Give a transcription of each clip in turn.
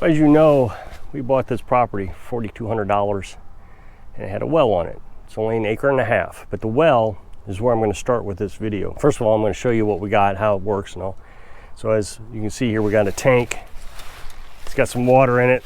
As you know, we bought this property for $4,200 and it had a well on it. It's only 1.5 acres, but the well is where I'm going to start with this video. First of all, I'm going to show you what we got, how it works and all. So as you can see here, we got a tank. It's got some water in it.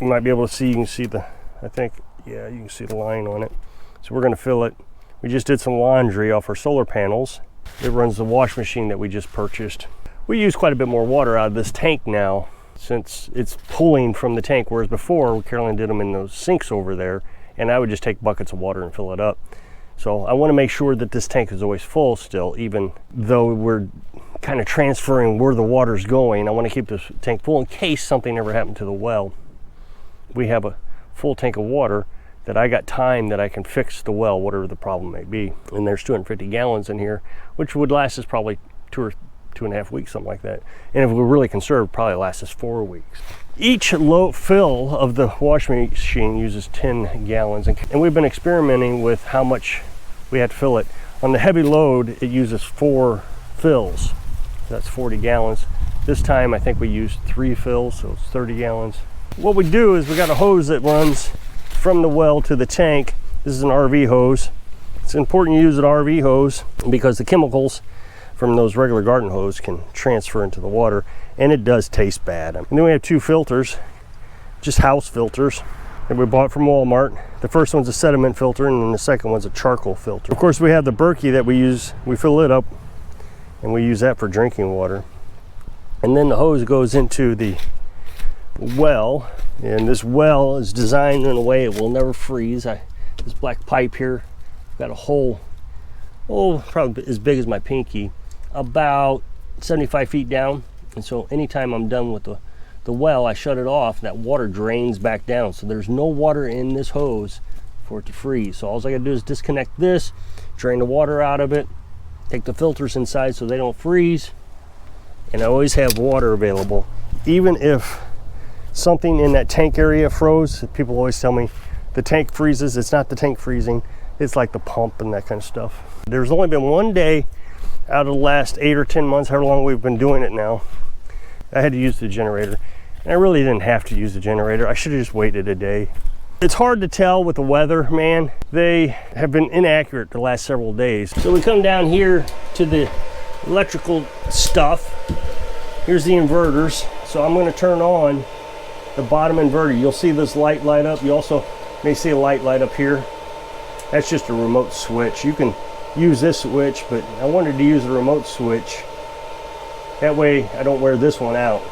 You might be able to see, you can see the, I think, yeah, you can see the line on it. So we're going to fill it. We just did some laundry off our solar panels. It runs the wash machine that we just purchased. We use quite a bit more water out of this tank now since it's pulling from the tank, whereas before Carolyn did them in those sinks over there, and I would just take buckets of water and fill it up. So I want to make sure that this tank is always full still, even though we're kind of transferring where the water's going. I want to keep this tank full in case something ever happened to the well. We have a full tank of water that I got time that I can fix the well, whatever the problem may be. And there's 250 gallons in here, which would last us probably 2 or 2.5 weeks, something like that. And if we're really conserved, probably lasts us 4 weeks. Each low fill of the wash machine uses 10 gallons. And we've been experimenting with how much we have to fill it. On the heavy load, it uses 4 fills. That's 40 gallons. This time, I think we used 3 fills, so it's 30 gallons. What we do is we got a hose that runs from the well to the tank. This is an RV hose. It's important to use an RV hose because the chemicals from those regular garden hose can transfer into the water, and it does taste bad. And then we have 2 filters, just house filters that we bought from Walmart. The first one's a sediment filter, and then the second one's a charcoal filter. Of course, we have the Berkey that we use. We fill it up and we use that for drinking water. And then the hose goes into the well, and this well is designed in a way it will never freeze. This black pipe here got a hole, probably as big as my pinky, about 75 feet down. And so anytime I'm done with the well, I shut it off, and that water drains back down. So there's no water in this hose for it to freeze. So all I gotta do is disconnect this, drain the water out of it, take the filters inside so they don't freeze, and I always have water available. Even if something in that tank area froze, people always tell me the tank freezes. It's not the tank freezing, it's like the pump and that kind of stuff. There's only been one day out of the last 8 or 10 months, however long we've been doing it now, I had to use the generator. And I really didn't have to use the generator. I should have just waited a day. It's hard to tell with the weather, man. They have been inaccurate the last several days. So we come down here to the electrical stuff. Here's the inverters. So I'm going to turn on the bottom inverter. You'll see this light light up. You also may see a light light up here. That's just a remote switch. You can use this switch, but I wanted to use the remote switch. That way I don't wear this one out.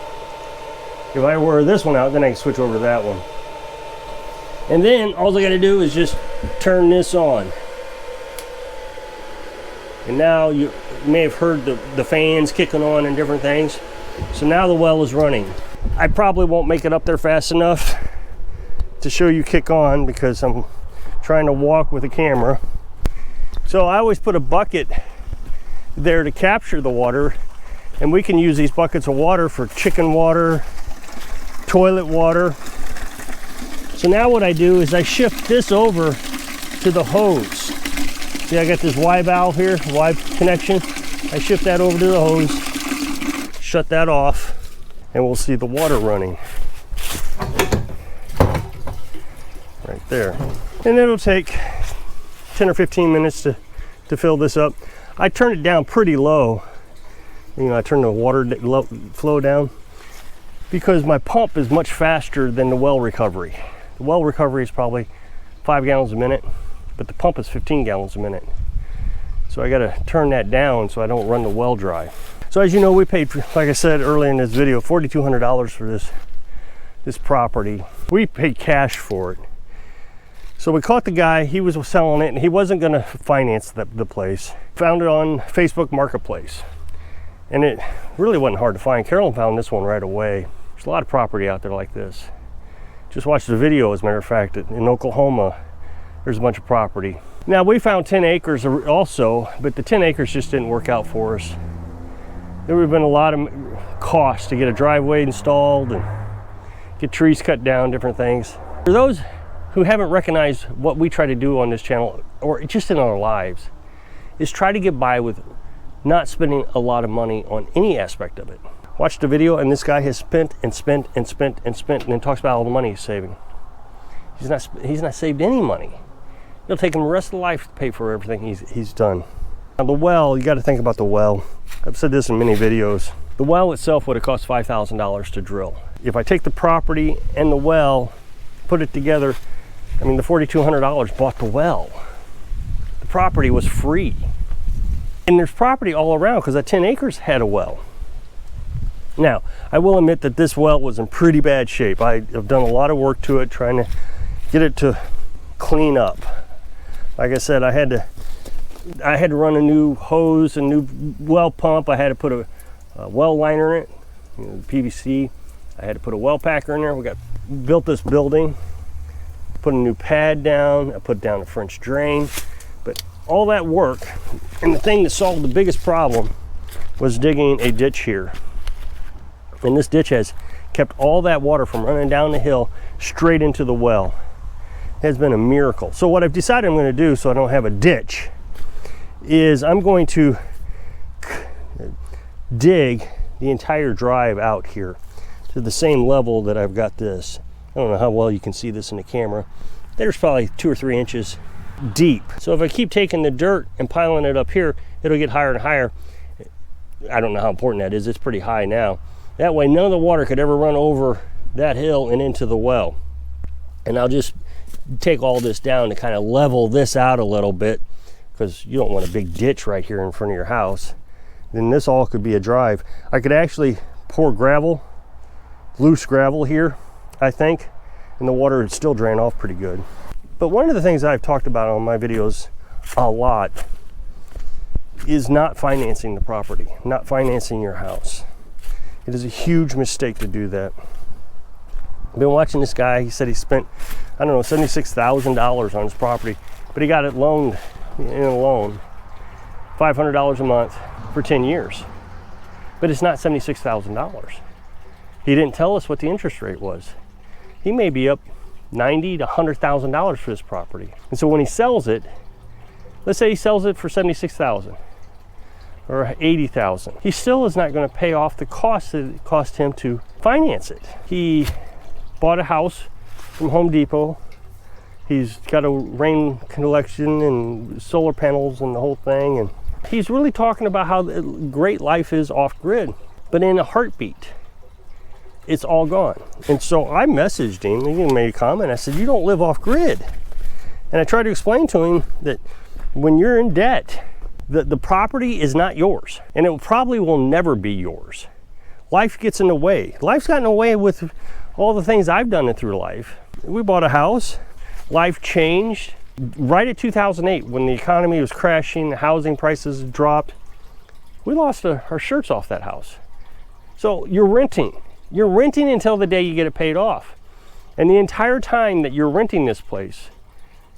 If I wear this one out, then I can switch over to that one. And then all I got to do is just turn this on. And now you may have heard the fans kicking on and different things. So now the well is running. I probably won't make it up there fast enough to show you kick on because I'm trying to walk with the camera. So I always put a bucket there to capture the water, and we can use these buckets of water for chicken water, toilet water. So now what I do is I shift this over to the hose. See, I got this Y valve here, Y connection. I shift that over to the hose, shut that off, and we'll see the water running right there. And it'll take 10 or 15 minutes to fill this up. I turn it down pretty low. You know, I turn the water flow down because my pump is much faster than the well recovery. The well recovery is probably 5 gallons a minute, but the pump is 15 gallons a minute. So I gotta turn that down so I don't run the well dry. So as you know, we paid, like I said earlier in this video, $4,200 for this property. We paid cash for it. So we caught the guy, he was selling it, and he wasn't gonna finance the place. Found it on Facebook Marketplace. And it really wasn't hard to find. Carolyn found this one right away. There's a lot of property out there like this. Just watch the video, as a matter of fact. In Oklahoma, there's a bunch of property. Now, we found 10 acres also, but the 10 acres just didn't work out for us. There would have been a lot of cost to get a driveway installed and get trees cut down, different things. For those who haven't recognized what we try to do on this channel, or just in our lives, is try to get by with not spending a lot of money on any aspect of it. Watch the video, and this guy has spent and spent and spent and spent, and then talks about all the money he's saving. He's not saved any money. It'll take him the rest of the life to pay for everything he's done. Now the well, you got to think about the well. I've said this in many videos. The well itself would have cost $5,000 to drill. If I take the property and the well, put it together, I mean, the $4,200 bought the well. The property was free. And there's property all around because that 10 acres had a well. Now, I will admit that this well was in pretty bad shape. I have done a lot of work to it, trying to get it to clean up. Like I said, I had to run a new hose, a new well pump. I had to put a well liner in it, PVC. I had to put a well packer in there. We built this building, put a new pad down. I put down a French drain. But all that work, and the thing that solved the biggest problem was digging a ditch here. And this ditch has kept all that water from running down the hill straight into the well. It has been a miracle. So what I've decided I'm going to do, so I don't have a ditch, is I'm going to dig the entire drive out here to the same level that I've got this. I don't know how well you can see this in the camera. There's probably 2 or 3 inches deep. So if I keep taking the dirt and piling it up here, it'll get higher and higher. I don't know how important that is. It's pretty high now. That way none of the water could ever run over that hill and into the well. And I'll just take all this down to kind of level this out a little bit, because you don't want a big ditch right here in front of your house. Then this all could be a drive. I could actually pour gravel, loose gravel here, I think, and the water would still drain off pretty good. But one of the things I've talked about on my videos a lot is not financing the property, not financing your house. It is a huge mistake to do that. I've been watching this guy. He said he spent, I don't know, $76,000 on his property, but he got it loaned in a loan, $500 a month for 10 years. But it's not $76,000. He didn't tell us what the interest rate was. He may be up $90,000 to $100,000 for this property. And so when he sells it, let's say he sells it for $76,000 or $80,000, he still is not going to pay off the cost that it cost him to finance it. He bought a house from Home Depot. He's got a rain collection and solar panels and the whole thing, and he's really talking about how great life is off grid. But in a heartbeat, it's all gone. And so I messaged him, he made a comment. I said, you don't live off grid. And I tried to explain to him that when you're in debt, the property is not yours, and it probably will never be yours. Life gets in the way. Life's gotten in the way with all the things I've done through life. We bought a house, life changed. Right at 2008, when the economy was crashing, the housing prices dropped, we lost our shirts off that house. So you're renting. You're renting until the day you get it paid off. And the entire time that you're renting this place,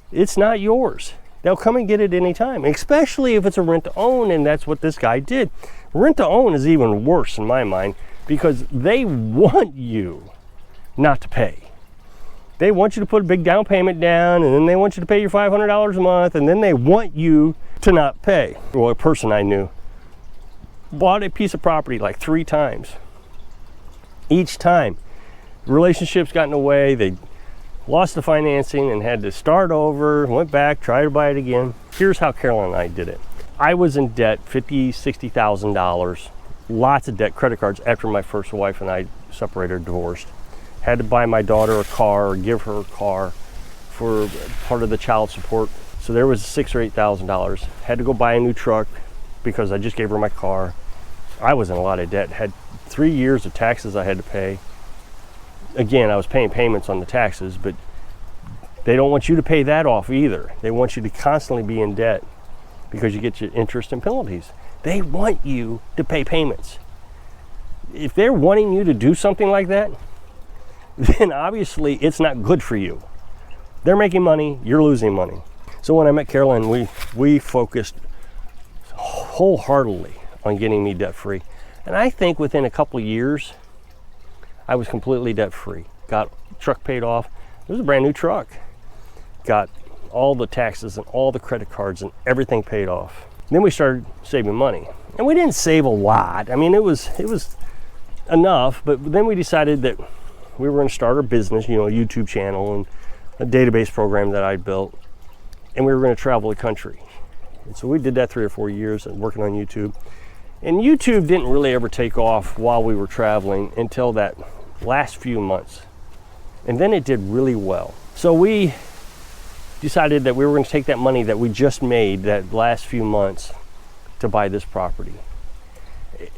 it's not yours. They'll come and get it anytime, especially if it's a rent to own, and that's what this guy did. Rent to own is even worse in my mind, because they want you not to pay. They want you to put a big down payment down, and then they want you to pay your $500 a month, and then they want you to not pay. Well, a person I knew bought a piece of property like 3 times. Each time, relationships got in the way, they lost the financing and had to start over, went back, tried to buy it again. Here's how Carolyn and I did it. I was in debt, $50,000, $60,000, lots of debt, credit cards, after my first wife and I separated, divorced. Had to buy my daughter a car or give her a car for part of the child support. So there was $6,000 or $8,000. Had to go buy a new truck because I just gave her my car. I was in a lot of debt, had 3 years of taxes I had to pay. Again, I was paying payments on the taxes, but they don't want you to pay that off either. They want you to constantly be in debt because you get your interest and penalties. They want you to pay payments. If they're wanting you to do something like that, then obviously it's not good for you. They're making money, you're losing money. So when I met Carolyn, we focused wholeheartedly on getting me debt free. And I think within a couple of years, I was completely debt free. Got truck paid off. It was a brand new truck. Got all the taxes and all the credit cards and everything paid off. Then we started saving money. And we didn't save a lot. I mean, it was enough, but then we decided that we were going to start our business, you know, a YouTube channel and a database program that I built, and we were going to travel the country. And so we did that 3 or 4 years working on YouTube. And YouTube didn't really ever take off while we were traveling until that last few months. And then it did really well. So we decided that we were going to take that money that we just made that last few months to buy this property.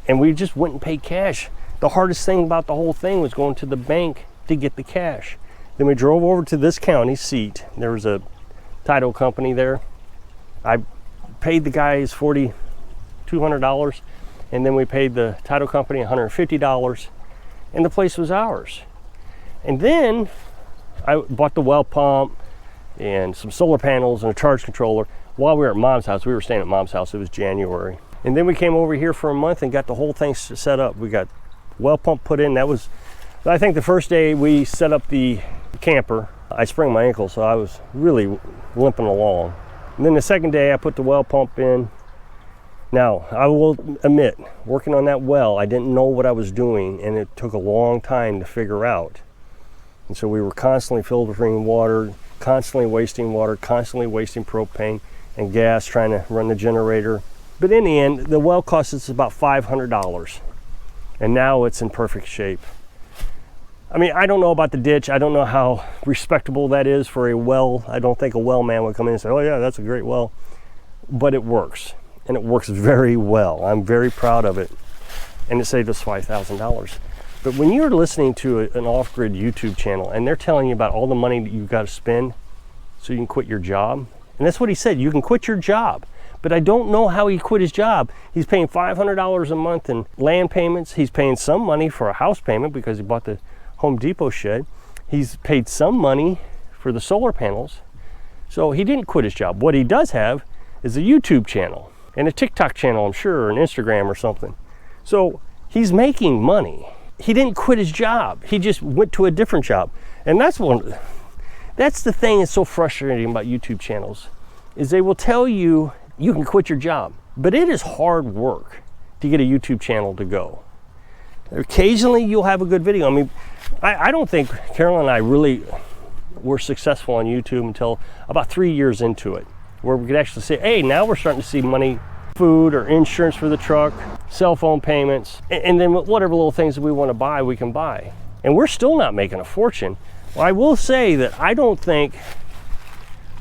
And we just went and paid cash. The hardest thing about the whole thing was going to the bank to get the cash. Then we drove over to this county seat. There was a title company there. I paid the guys $200, and then we paid the title company $150, and the place was ours. And then I bought the well pump and some solar panels and a charge controller while we were at Mom's house. We were staying at Mom's house. It was January. And then we came over here for a month and got the whole thing set up. We got well pump put in. That was, I think, the first day we set up the camper. I sprained my ankle, so I was really limping along. And then the second day I put the well pump in. Now, I will admit, working on that well, I didn't know what I was doing, and it took a long time to figure out. And so we were constantly filtering water, constantly wasting water, constantly wasting propane and gas trying to run the generator. But in the end, the well cost us about $500, and now it's in perfect shape. I mean, I don't know about the ditch. I don't know how respectable that is for a well. I don't think a well man would come in and say, oh yeah, that's a great well. But it works, and it works very well. I'm very proud of it, and it saved us $5,000. But when you're listening to an off-grid YouTube channel and they're telling you about all the money that you've got to spend so you can quit your job, and that's what he said, you can quit your job. But I don't know how he quit his job. He's paying $500 a month in land payments. He's paying some money for a house payment because he bought the Home Depot shed. He's paid some money for the solar panels. So he didn't quit his job. What he does have is a YouTube channel and a TikTok channel, I'm sure, or an Instagram or something. So he's making money. He didn't quit his job. He just went to a different job. And that's the thing that's so frustrating about YouTube channels, is they will tell you you can quit your job, but it is hard work to get a YouTube channel to go. Occasionally you'll have a good video. I mean, I don't think Carolyn and I really were successful on YouTube until about 3 years into it, where we could actually say, hey, now we're starting to see money, food or insurance for the truck, cell phone payments, and then whatever little things that we want to buy, we can buy. And we're still not making a fortune. Well, I will say that I don't think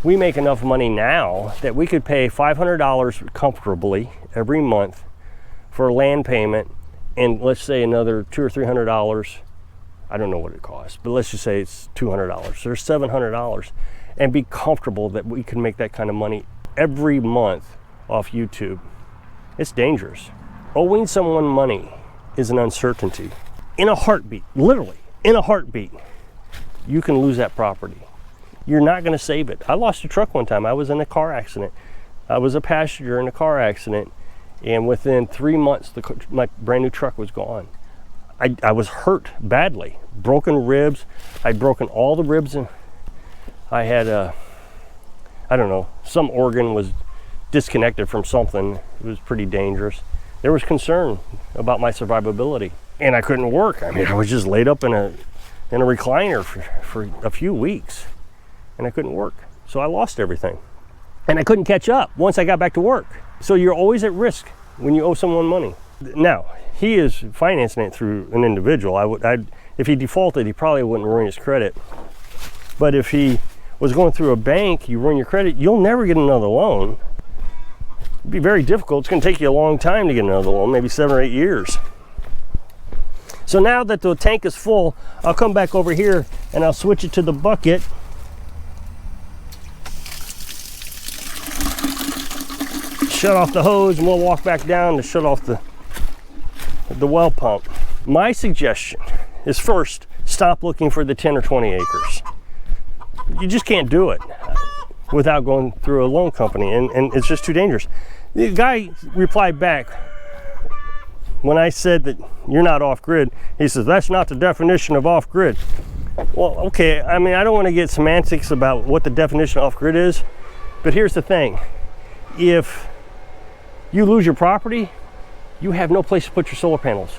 we make enough money now that we could pay $500 comfortably every month for a land payment, and let's say another $200 or $300. I don't know what it costs, but let's just say it's $200 or $700, and be comfortable that we can make that kind of money every month off YouTube. It's dangerous. Owing someone money is an uncertainty. In a heartbeat, literally in a heartbeat, you can lose that property. You're not going to save it. I lost a truck one time. I was in a car accident. I was a passenger in a car accident, and within 3 months, my brand new truck was gone. I was hurt badly, broken ribs. I'd broken all the ribs, and I had I don't know, some organ was disconnected from something. It was pretty dangerous. There was concern about my survivability, and I couldn't work. I mean, I was just laid up in a recliner for a few weeks, and I couldn't work. So I lost everything, and I couldn't catch up once I got back to work. So you're always at risk when you owe someone money. Now, he is financing it through an individual. If he defaulted, he probably wouldn't ruin his credit. But if he was going through a bank, you ruin your credit, you'll never get another loan. It'd be very difficult. It's going to take you a long time to get another loan, maybe 7 or 8 years. So now that the tank is full, I'll come back over here and I'll switch it to the bucket. Shut off the hose, and we'll walk back down to shut off the well pump. My suggestion is, first, stop looking for the 10 or 20 acres. You just can't do it without going through a loan company, and it's just too dangerous. The guy replied back when I said that you're not off-grid. He says, that's not the definition of off-grid. Well, okay, I mean, I don't want to get semantics about what the definition of off-grid is, but here's the thing. If you lose your property, you have no place to put your solar panels.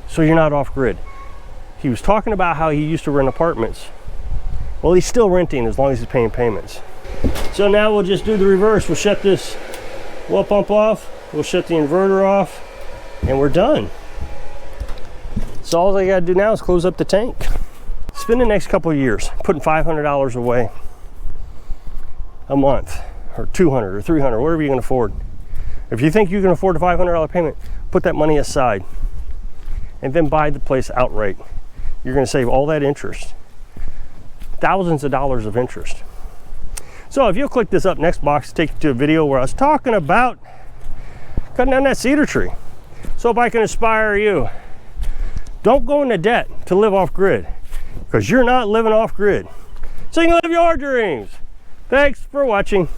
so you're not off grid. He was talking about how he used to rent apartments. Well, he's still renting as long as he's paying payments. So now we'll just do the reverse. We'll shut this well pump off, we'll shut the inverter off, and we're done. So all I gotta do now is close up the tank. Spend the next couple of years putting $500 away a month, or $200 or $300, whatever you can afford. If you think you can afford a $500 payment, put that money aside and then buy the place outright. You're gonna save all that interest, thousands of dollars of interest. So if you'll click this up next box, take you to a video where I was talking about cutting down that cedar tree. So if I can inspire you, don't go into debt to live off grid, because you're not living off grid. So you can live your dreams. Thanks for watching.